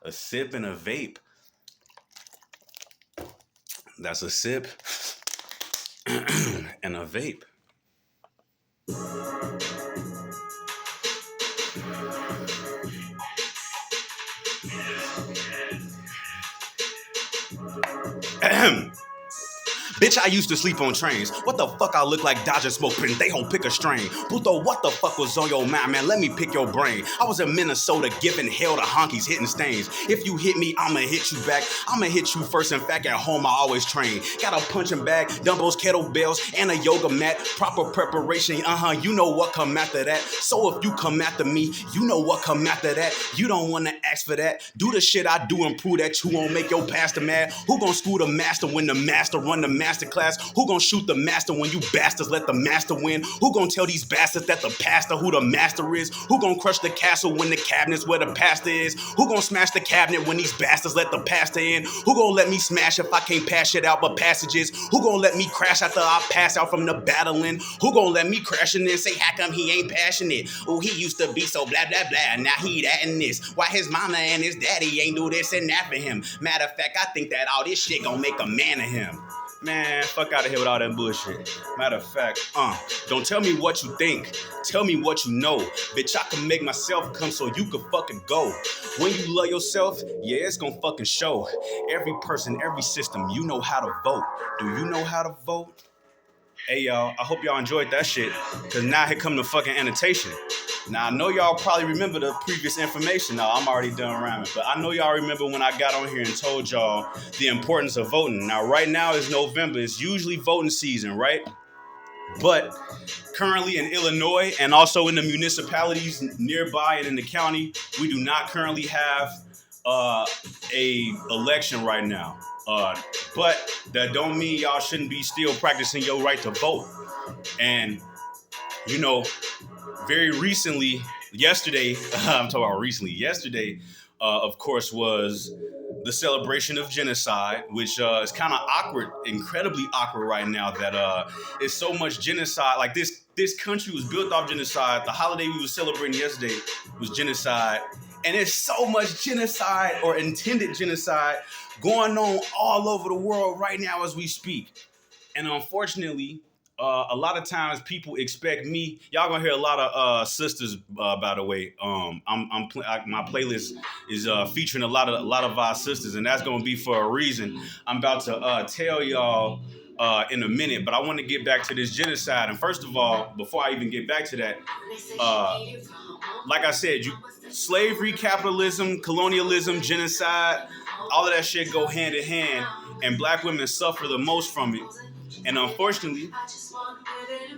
A sip and a vape. That's a sip and a vape. Bitch, I used to sleep on trains. What the fuck I look like dodging smoke, but they gon' pick a strain. Puto, what the fuck was on your mind, man? Let me pick your brain. I was in Minnesota giving hell to honkies hitting stains. If you hit me, I'ma hit you back. I'ma hit you first. In fact, at home, I always train. Got a punching bag, dumbbells, kettlebells, and a yoga mat. Proper preparation, you know what come after that. So if you come after me, you know what come after that. You don't wanna ask for that. Do the shit I do and prove that you won't make your pastor mad. Who gon' school the master when the master run the master class? Who gon' shoot the master when you bastards let the master win? Who gon' tell these bastards that the pastor who the master is? Who gon' crush the castle when the cabinet's where the pastor is? Who gon' smash the cabinet when these bastards let the pastor in? Who gon' let me smash if I can't pass shit out but passages? Who gon' let me crash after I pass out from the battling? Who gon' let me crash in and say how come he ain't passionate? Oh, he used to be so blah blah blah, now he that and this. Why his mama and his daddy ain't do this and that for him? Matter of fact, I think that all this shit gon' make a man of him. Man, fuck out of here with all that bullshit. Matter of fact, don't tell me what you think. Tell me what you know. Bitch, I can make myself come so you can fucking go. When you love yourself, yeah, it's gonna fucking show. Every person, every system, you know how to vote. Do you know how to vote? Hey, y'all, I hope y'all enjoyed that shit, because now here come the fucking annotation. Now, I know y'all probably remember the previous information. Now, I'm already done rhyming, but I know y'all remember when I got on here and told y'all the importance of voting. Now, right now is November. It's usually voting season, right? But currently in Illinois and also in the municipalities nearby and in the county, we do not currently have a election right now. But that don't mean y'all shouldn't be still practicing your right to vote. And, you know, very recently, yesterday, of course, was the celebration of genocide, which is kind of awkward, incredibly awkward right now that it's so much genocide. Like this country was built off genocide. The holiday we were celebrating yesterday was genocide. And there's so much genocide or intended genocide going on all over the world right now as we speak. And unfortunately, a lot of times people expect me. Y'all gonna hear a lot of sisters, by the way. My playlist is featuring a lot of our sisters, and that's gonna be for a reason. I'm about to tell y'all in a minute, but I want to get back to this genocide. And first of all, before I even get back to that, like I said, slavery, capitalism, colonialism, genocide, all of that shit go hand in hand, and black women suffer the most from it. And unfortunately,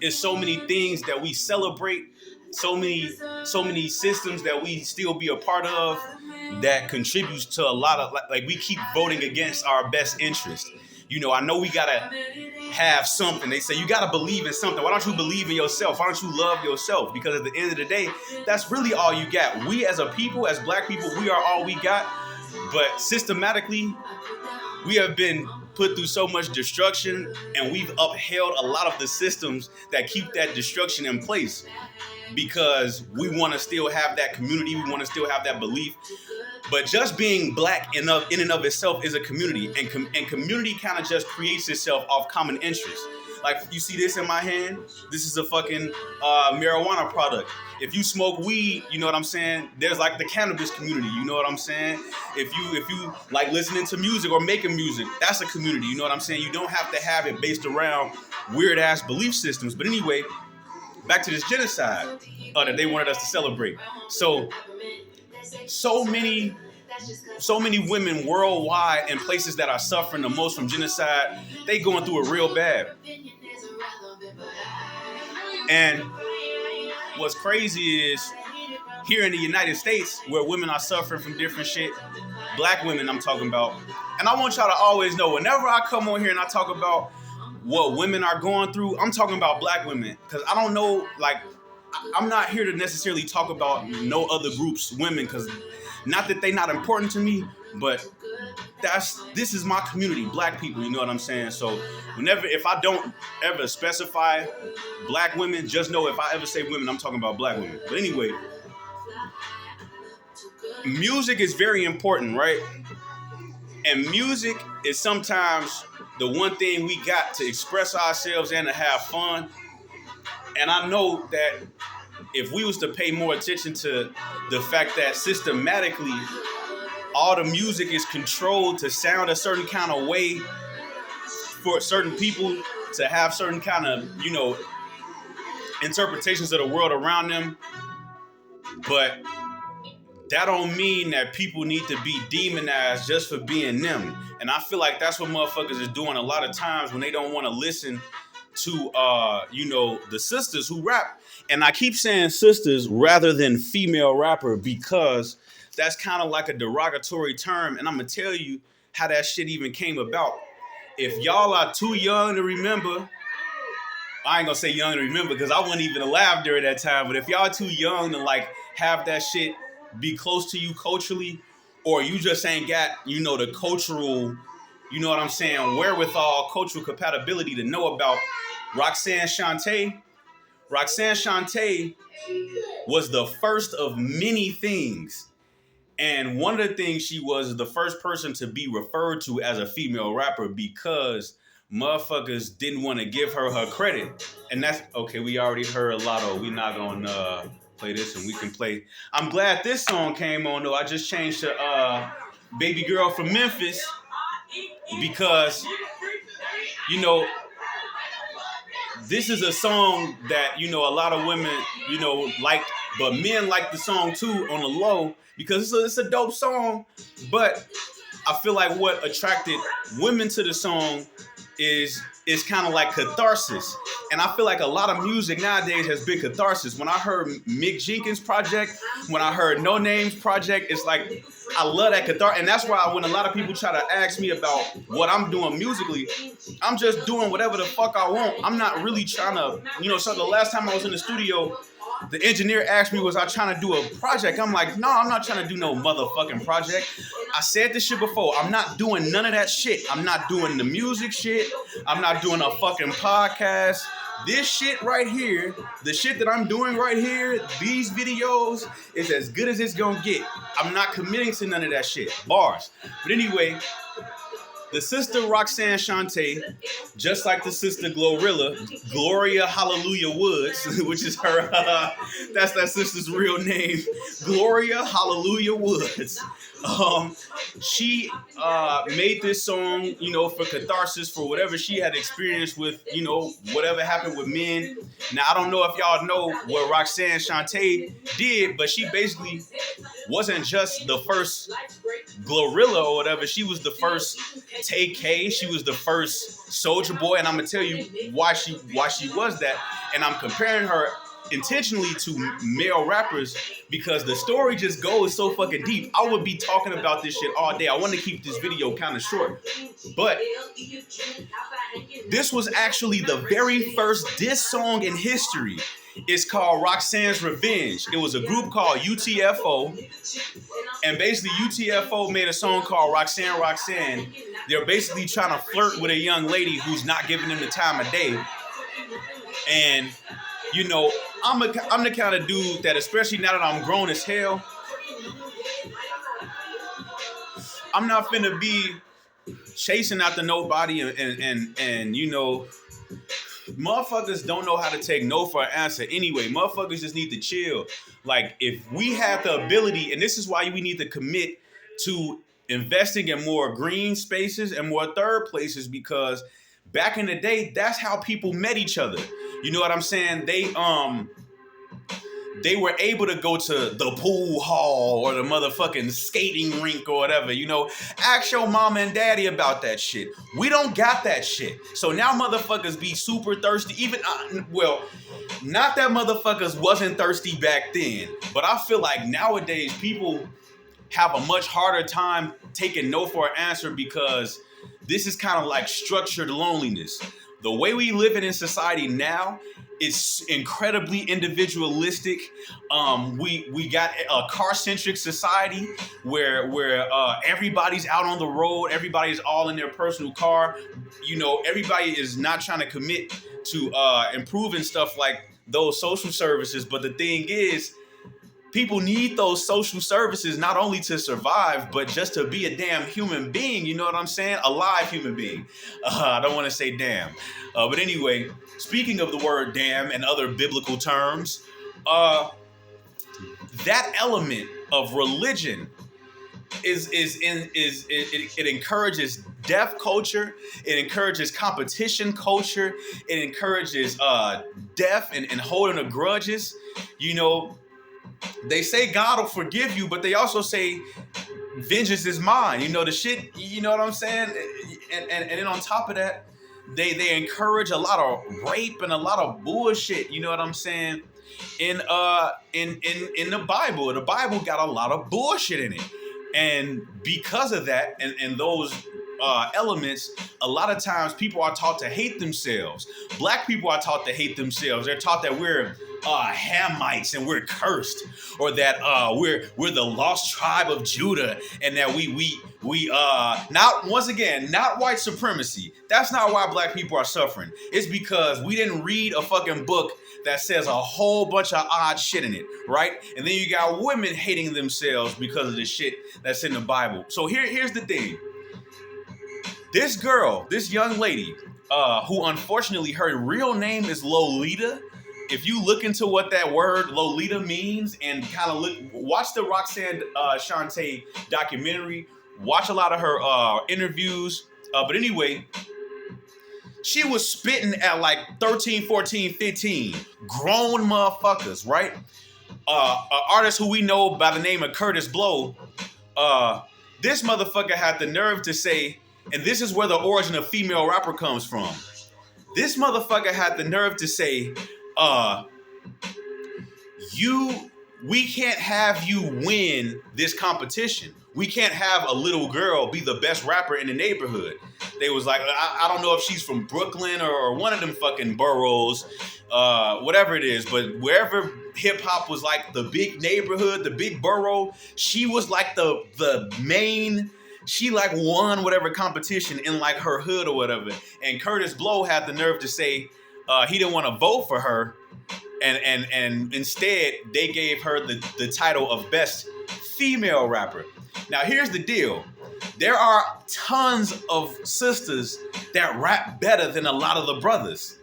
it's so many things that we celebrate, so many systems that we still be a part of that contributes to a lot of, like we keep voting against our best interest. You know, I know we gotta have something. They say you gotta believe in something. Why don't you believe in yourself? Why don't you love yourself? Because at the end of the day, that's really all you got. We as a people, as black people, we are all we got. But systematically, we have been put through so much destruction, and we've upheld a lot of the systems that keep that destruction in place because we want to still have that community, we want to still have that belief. But just being black in and of itself is a community, and community kind of just creates itself off common interest. Like, you see this in my hand? This is a fucking marijuana product. If you smoke weed, you know what I'm saying? There's like the cannabis community, you know what I'm saying? If you like listening to music or making music, that's a community, you know what I'm saying? You don't have to have it based around weird ass belief systems. But anyway, back to this genocide that they wanted us to celebrate. So many women worldwide in places that are suffering the most from genocide, they going through it real bad. And what's crazy is here in the United States, where women are suffering from different shit, black women I'm talking about. And I want y'all to always know, whenever I come on here and I talk about what women are going through, I'm talking about black women. Because I don't know, like, I'm not here to necessarily talk about no other groups, women, because not that they not important to me, but this is my community, black people, you know what I'm saying? So if I don't ever specify black women, just know if I ever say women, I'm talking about black women. But anyway, music is very important, right? And music is sometimes the one thing we got to express ourselves and to have fun. And I know that if we was to pay more attention to the fact that systematically all the music is controlled to sound a certain kind of way for certain people to have certain kind of, interpretations of the world around them. But that don't mean that people need to be demonized just for being them. And I feel like that's what motherfuckers is doing a lot of times when they don't want to listen to the sisters who rap. And I keep saying sisters rather than female rapper because that's kind of like a derogatory term. And I'm gonna tell you how that shit even came about. If y'all are too young to remember, I ain't gonna say young to remember because I wasn't even alive during that time. But if y'all too young to like have that shit be close to you culturally, or you just ain't got, the cultural, you know what I'm saying, wherewithal, cultural compatibility to know about Roxanne Shante. Roxanne Shante was the first of many things. And one of the things she was the first person to be referred to as a female rapper because motherfuckers didn't want to give her credit. And that's okay. We already heard Lotto. We not gonna play this, and we can play. I'm glad this song came on though. I just changed to Baby Girl from Memphis because this is a song that a lot of women like, but men like the song too on the low because it's a dope song. But I feel like what attracted women to the song is kind of like catharsis. And I feel like a lot of music nowadays has been catharsis. When I heard Mick Jenkins' project, when I heard No Name's project, it's like I love that catharsis. And that's why when a lot of people try to ask me about what I'm doing musically, I'm just doing whatever the fuck I want. I'm not really trying to, so the last time I was in the studio, the engineer asked me, was I trying to do a project? I'm like, no, I'm not trying to do no motherfucking project. I said this shit before. I'm not doing none of that shit. I'm not doing the music shit. I'm not doing a fucking podcast. This shit right here, the shit that I'm doing right here, these videos, is as good as it's gonna get. I'm not committing to none of that shit. Bars. But anyway, the sister Roxanne Shante, just like the sister Gloria Hallelujah Woods, which is her, that's that sister's real name, Gloria Hallelujah Woods. She made this song, for catharsis, for whatever she had experienced with, whatever happened with men. Now, I don't know if y'all know what Roxanne Shante did, but she basically wasn't just the first Glorilla or whatever. She was the first Tay-K. She was the first Soulja Boy, and I'm gonna tell you why she was that. And I'm comparing her intentionally to male rappers because the story just goes so fucking deep. I would be talking about this shit all day. I want to keep this video kind of short, but this was actually the very first diss song in history. It's called Roxanne's Revenge. It was a group called UTFO. And basically UTFO made a song called Roxanne Roxanne. They're basically trying to flirt with a young lady who's not giving them the time of day. And, I'm the kind of dude that, especially now that I'm grown as hell, I'm not finna be chasing after nobody and motherfuckers don't know how to take no for an answer anyway. Motherfuckers just need to chill. Like, if we have the ability, and this is why we need to commit to investing in more green spaces and more third places, because back in the day, that's how people met each other. You know what I'm saying? They were able to go to the pool hall or the motherfucking skating rink or whatever, Ask your mama and daddy about that shit. We don't got that shit. So now motherfuckers be super thirsty. Even, not that motherfuckers wasn't thirsty back then, but I feel like nowadays people have a much harder time taking no for an answer because this is kind of like structured loneliness. The way we live in society now, it's incredibly individualistic. We got a car-centric society where everybody's out on the road. Everybody's all in their personal car. Everybody is not trying to commit to improving stuff like those social services. But the thing is, people need those social services not only to survive, but just to be a damn human being. You know what I'm saying? A live human being. I don't want to say damn. But anyway, speaking of the word damn and other biblical terms, that element of religion it encourages death culture. It encourages competition culture. It encourages death and holding of grudges. You know, they say God will forgive you, but they also say vengeance is mine. You know the shit. You know what I'm saying? And then on top of that, they encourage a lot of rape and a lot of bullshit. You know what I'm saying? In the Bible got a lot of bullshit in it, and because of that and those elements, a lot of times people are taught to hate themselves. Black people are taught to hate themselves. They're taught that we're Hamites and we're cursed, or that we're the lost tribe of Judah, and that we not, once again, not white supremacy. That's not why black people are suffering. It's because we didn't read a fucking book that says a whole bunch of odd shit in it, right? And then you got women hating themselves because of the shit that's in the Bible. So here's the thing. This girl, this young lady, who unfortunately her real name is Lolita. If you look into what that word Lolita means and kind of watch the Roxanne Shante documentary, watch a lot of her interviews. But anyway, she was spitting at like 13, 14, 15, grown motherfuckers, right? An artist who we know by the name of Curtis Blow, this motherfucker had the nerve to say, and this is where the origin of female rapper comes from. This motherfucker had the nerve to say, we can't have you win this competition. We can't have a little girl be the best rapper in the neighborhood. They was like, I don't know if she's from Brooklyn or one of them fucking boroughs, whatever it is, but wherever hip hop was like the big neighborhood, the big borough, she was like the main. She like won whatever competition in like her hood or whatever. And Curtis Blow had the nerve to say he didn't want to vote for her, and instead they gave her the title of best female rapper. Now here's the deal. There are tons of sisters that rap better than a lot of the brothers.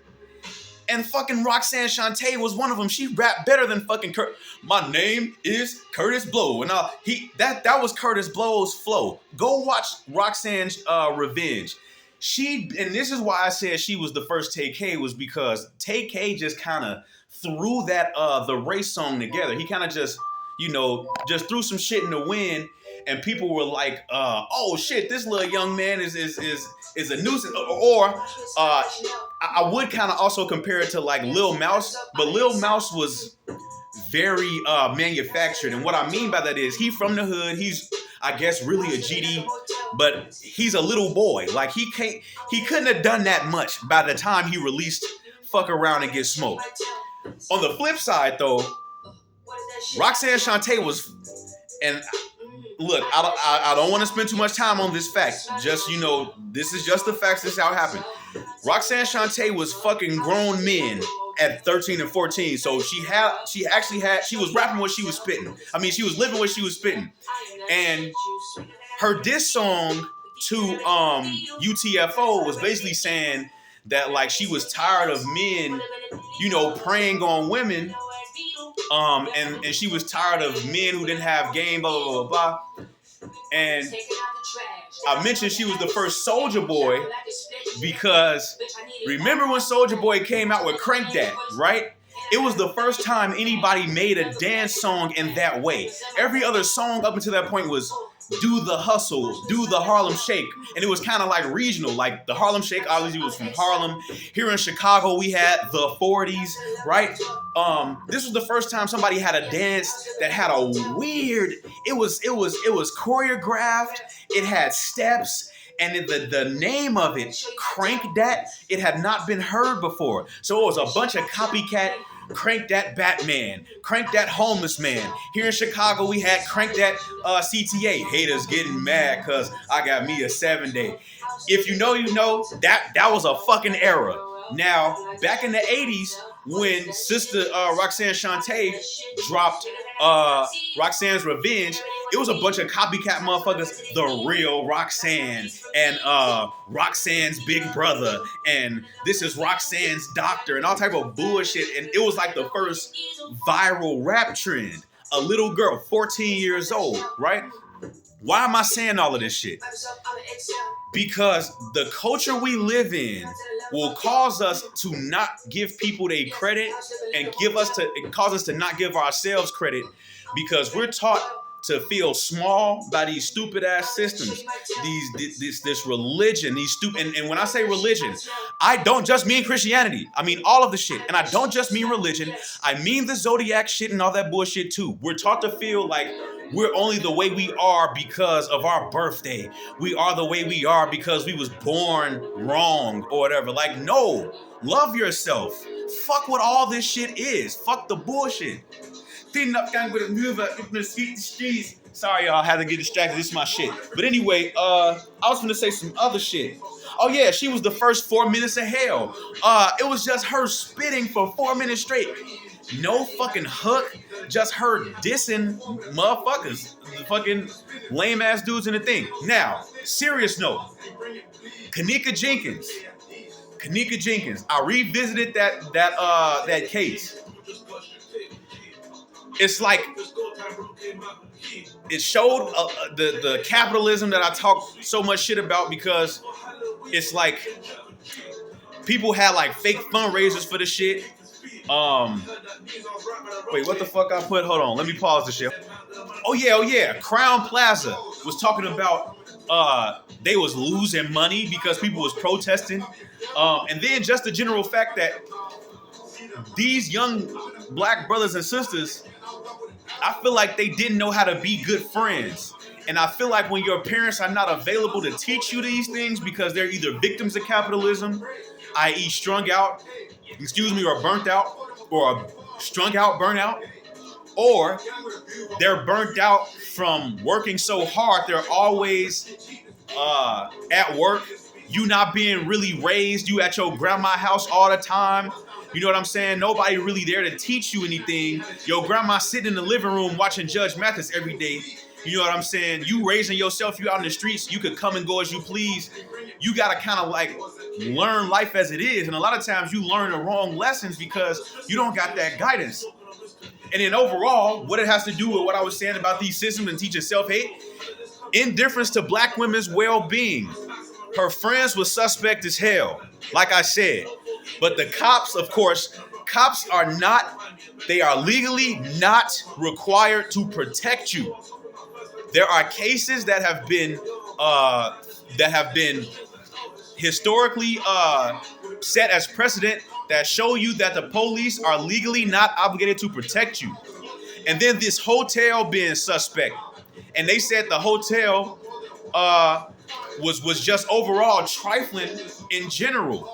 And fucking Roxanne Shante was one of them. She rapped better than fucking My name is Curtis Blow. And that was Curtis Blow's flow. Go watch Roxanne's Revenge. And this is why I said she was the first Tay-K, was because Tay-K just kind of threw that the race song together. He kind of just threw some shit in the wind, and people were like, oh shit, this little young man is a nuisance. Or I would kind of also compare it to like Lil Mouse, but Lil Mouse was very manufactured. And what I mean by that is he from the hood. He's, I guess, really a GD, but he's a little boy. Like he couldn't have done that much by the time he released Fuck Around and Get Smoked. On the flip side though, Roxanne Shante was, and look, I don't want to spend too much time on this fact. Just, this is just the facts. This is how it happened. Roxanne Shante was fucking grown men at 13 and 14. So she was rapping what she was spitting. I mean, she was living what she was spitting. And her diss song to UTFO was basically saying that like she was tired of men, preying on women. And she was tired of men who didn't have game, blah, blah, blah, blah. And I mentioned she was the first Soulja Boy because remember when Soulja Boy came out with Crank That, right? It was the first time anybody made a dance song in that way. Every other song up until that point was Do the Hustle, Do the Harlem Shake. And it was kind of like regional. Like the Harlem Shake obviously was from Harlem. Here in Chicago, we had the 40s, right? This was the first time somebody had a dance that had a weird, it was choreographed. It had steps. And the name of it, Crank That, it had not been heard before. So it was a bunch of copycat Crank That Batman, Crank That Homeless Man. Here in Chicago, we had Crank That CTA. Haters getting mad because I got me a 7-day. If you know, that was a fucking era. Now, back in the 80s, when Sister Roxanne Shante dropped Roxanne's Revenge, it was a bunch of copycat motherfuckers, the real Roxanne, and Roxanne's big brother, and this is Roxanne's doctor, and all type of bullshit. And it was like the first viral rap trend. A little girl, 14 years old, right? Why am I saying all of this shit? Because the culture we live in will cause us to not give people their credit and cause us to not give ourselves credit, because we're taught to feel small by these stupid ass systems, this religion, these stupid. And when I say religion, I don't just mean Christianity. I mean all of the shit, and I don't just mean religion. I mean the zodiac shit and all that bullshit too. We're taught to feel like we're only the way we are because of our birthday. We are the way we are because we was born wrong or whatever. Like, no, love yourself. Fuck what all this shit is. Fuck the bullshit. Sorry, y'all, I had to get distracted. This is my shit. But anyway, I was gonna say some other shit. Oh yeah, she was the first 4 minutes of hell. It was just her spitting for 4 minutes straight. No fucking hook, just her dissing motherfuckers, the fucking lame ass dudes in the thing. Now, serious note, Kanika Jenkins. I revisited that case. It's like it showed the capitalism that I talk so much shit about, because it's like people had like fake fundraisers for the shit. Wait, what the fuck I put? Hold on, let me pause the shit. Oh yeah. Crown Plaza was talking about they was losing money because people was protesting. And then just the general fact that these young black brothers and sisters, I feel like they didn't know how to be good friends. And I feel like when your parents are not available to teach you these things because they're either victims of capitalism, i.e. strung out, or burnt out, or strung out, burnout, or they're burnt out from working so hard, they're always at work, you not being really raised, you at your grandma's house all the time. You know what I'm saying? Nobody really there to teach you anything. Your grandma sitting in the living room watching Judge Mathis every day. You know what I'm saying? You raising yourself, you out in the streets, you could come and go as you please. You gotta kind of like learn life as it is. And a lot of times you learn the wrong lessons because you don't got that guidance. And then overall, what it has to do with what I was saying about these systems and teaching self-hate, indifference to black women's well-being. Her friends were suspect as hell, like I said. But the cops, of course, they are legally not required to protect you. There are cases that have been historically set as precedent that show you that the police are legally not obligated to protect you. And then this hotel being suspect, and they said the hotel was just overall trifling in general.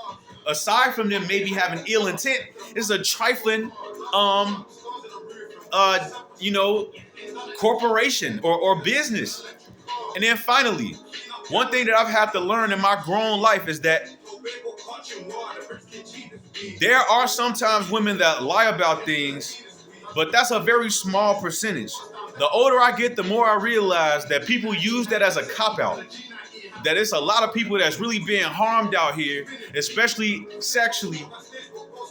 Aside from them maybe having ill intent, it's a trifling, corporation or business. And then finally, one thing that I've had to learn in my grown life is that there are sometimes women that lie about things, but that's a very small percentage. The older I get, the more I realize that people use that as a cop-out. That it's a lot of people that's really being harmed out here, especially sexually,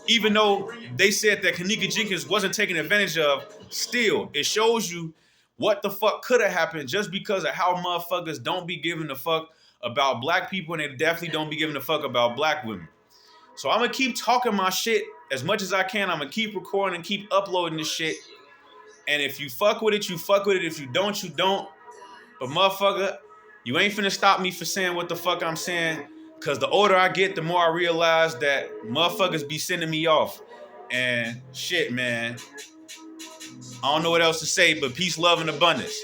even though they said that Kanika Jenkins wasn't taken advantage of. Still, it shows you what the fuck could have happened just because of how motherfuckers don't be giving a fuck about black people, and they definitely don't be giving a fuck about black women. So I'm gonna keep talking my shit as much as I can. I'm gonna keep recording and keep uploading this shit. And if you fuck with it, you fuck with it. If you don't, you don't. But motherfucker, you ain't finna stop me for saying what the fuck I'm saying. Cause the older I get, the more I realize that motherfuckers be sending me off. And shit, man. I don't know what else to say, but peace, love, and abundance.